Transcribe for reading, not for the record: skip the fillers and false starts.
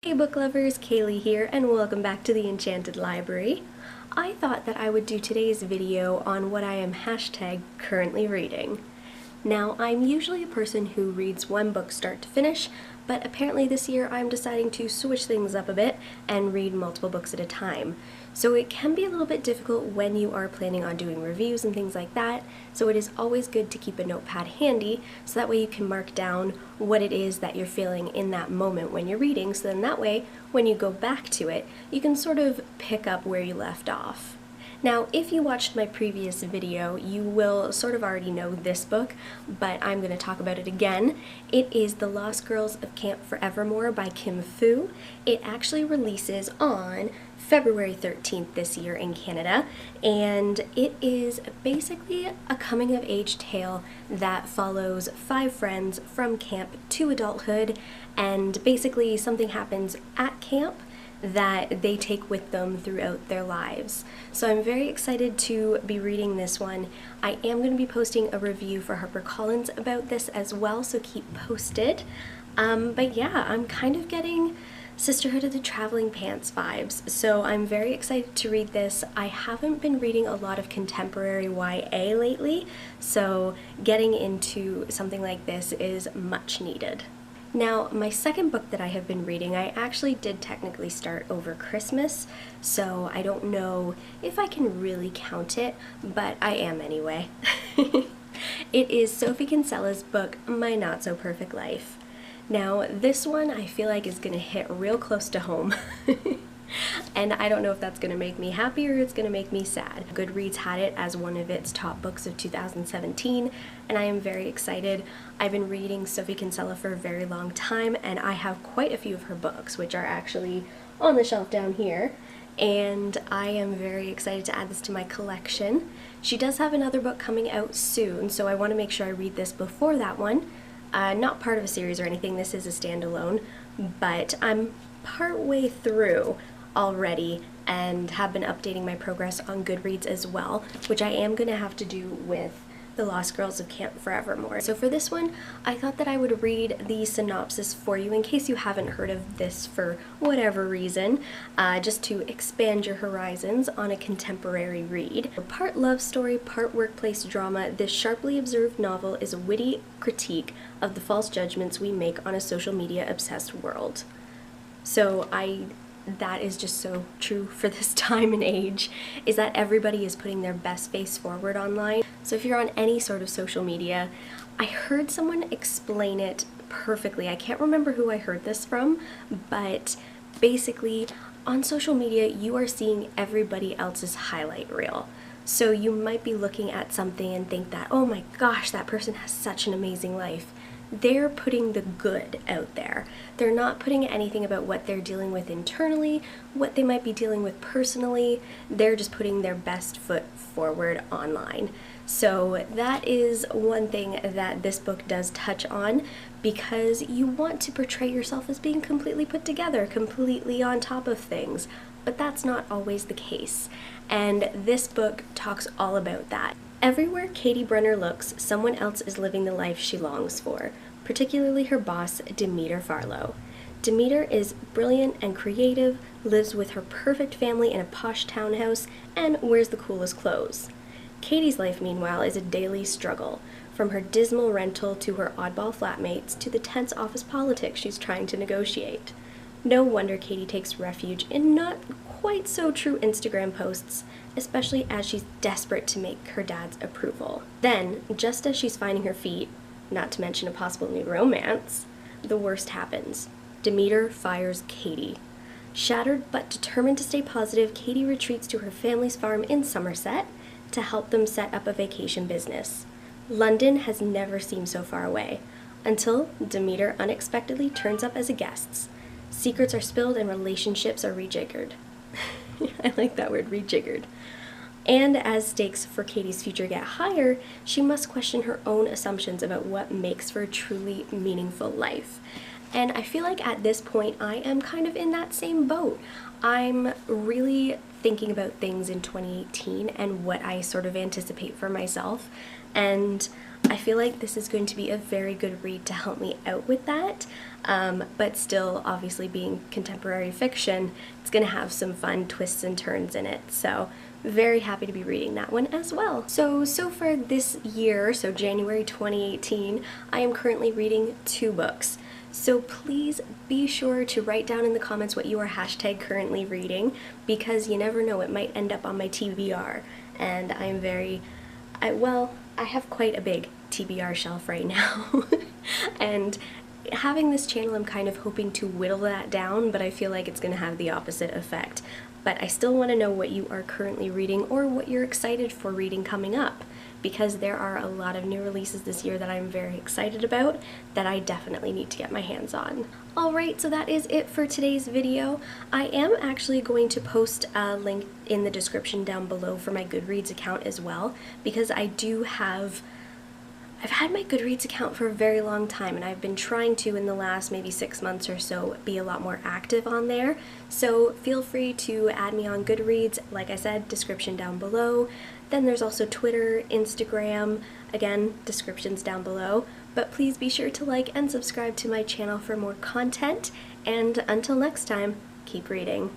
Hey book lovers, Kaylee here and welcome back to the Enchanted Library. I thought that I would do today's video on what I am #currently reading. Now, I'm usually a person who reads one book start to finish, but apparently this year I'm deciding to switch things up a bit and read multiple books at a time. So it can be a little bit difficult when you are planning on doing reviews and things like that, so it is always good to keep a notepad handy so that way you can mark down what it is that you're feeling in that moment when you're reading, so then that way when you go back to it, you can sort of pick up where you left off. Now, if you watched my previous video, you will sort of already know this book, but I'm going to talk about it again. It is The Lost Girls of Camp Forevermore by Kim Fu. It actually releases on February 13th this year in Canada, and it is basically a coming-of-age tale that follows 5 friends from camp to adulthood, and basically something happens at camp that they take with them throughout their lives. So I'm very excited to be reading this one. I am going to be posting a review for HarperCollins about this as well, so keep posted. But yeah, I'm kind of getting Sisterhood of the Traveling Pants vibes, so I'm very excited to read this. I haven't been reading a lot of contemporary YA lately, so getting into something like this is much needed. Now, my second book that I have been reading, I actually did technically start over Christmas, so I don't know if I can really count it, but I am anyway. It is Sophie Kinsella's book, My Not So Perfect Life. Now, this one I feel like is going to hit real close to home. And I don't know if that's going to make me happy or it's going to make me sad. Goodreads had it as one of its top books of 2017, and I am very excited. I've been reading Sophie Kinsella for a very long time, and I have quite a few of her books, which are actually on the shelf down here, and I am very excited to add this to my collection. She does have another book coming out soon, so I want to make sure I read this before that one. Not part of a series or anything, this is a standalone, but I'm partway through already and have been updating my progress on Goodreads as well, which I am going to have to do with The Lost Girls of Camp Forevermore. So for this one, I thought that I would read the synopsis for you in case you haven't heard of this for whatever reason, just to expand your horizons on a contemporary read. Part love story, part workplace drama, this sharply observed novel is a witty critique of the false judgments we make on a social media obsessed world. So that is just so true for this time and age, is that everybody is putting their best face forward online. So if you're on any sort of social media, I heard someone explain it perfectly. I can't remember who I heard this from, but basically on social media you are seeing everybody else's highlight reel. So you might be looking at something and think that, oh my gosh, that person has such an amazing life. They're putting the good out there. They're not putting anything about what they're dealing with internally, what they might be dealing with personally. They're just putting their best foot forward online. So that is one thing that this book does touch on, because you want to portray yourself as being completely put together, completely on top of things, but that's not always the case. And this book talks all about that. Everywhere Katie Brenner looks, someone else is living the life she longs for, particularly her boss, Demeter Farlow. Demeter is brilliant and creative, lives with her perfect family in a posh townhouse, and wears the coolest clothes. Katie's life, meanwhile, is a daily struggle, from her dismal rental to her oddball flatmates to the tense office politics she's trying to negotiate. No wonder Katie takes refuge in not quite so true Instagram posts, especially as she's desperate to make her dad's approval. Then, just as she's finding her feet, not to mention a possible new romance, the worst happens. Demeter fires Katie. Shattered but determined to stay positive, Katie retreats to her family's farm in Somerset to help them set up a vacation business. London has never seemed so far away, until Demeter unexpectedly turns up as a guest. Secrets are spilled and relationships are rejiggered. I like that word, rejiggered. And as stakes for Katie's future get higher, she must question her own assumptions about what makes for a truly meaningful life. And I feel like at this point I am kind of in that same boat. I'm really thinking about things in 2018 and what I sort of anticipate for myself, and I feel like this is going to be a very good read to help me out with that, but still, obviously being contemporary fiction, it's going to have some fun twists and turns in it, so very happy to be reading that one as well. So far this year, so January 2018, I am currently reading 2 books. So please be sure to write down in the comments what you are hashtag currently reading, because you never know, it might end up on my TBR, and I'm I have quite a big TBR shelf right now, and having this channel, I'm kind of hoping to whittle that down, but I feel like it's going to have the opposite effect. But I still want to know what you are currently reading or what you're excited for reading coming up, because there are a lot of new releases this year that I'm very excited about that I definitely need to get my hands on. Alright, so that is it for today's video. I am actually going to post a link in the description down below for my Goodreads account as well, because I've had my Goodreads account for a very long time, and I've been trying to, in the last maybe 6 months or so, be a lot more active on there. So feel free to add me on Goodreads, like I said, description down below. Then there's also Twitter, Instagram, again, descriptions down below. But please be sure to like and subscribe to my channel for more content, and until next time, keep reading.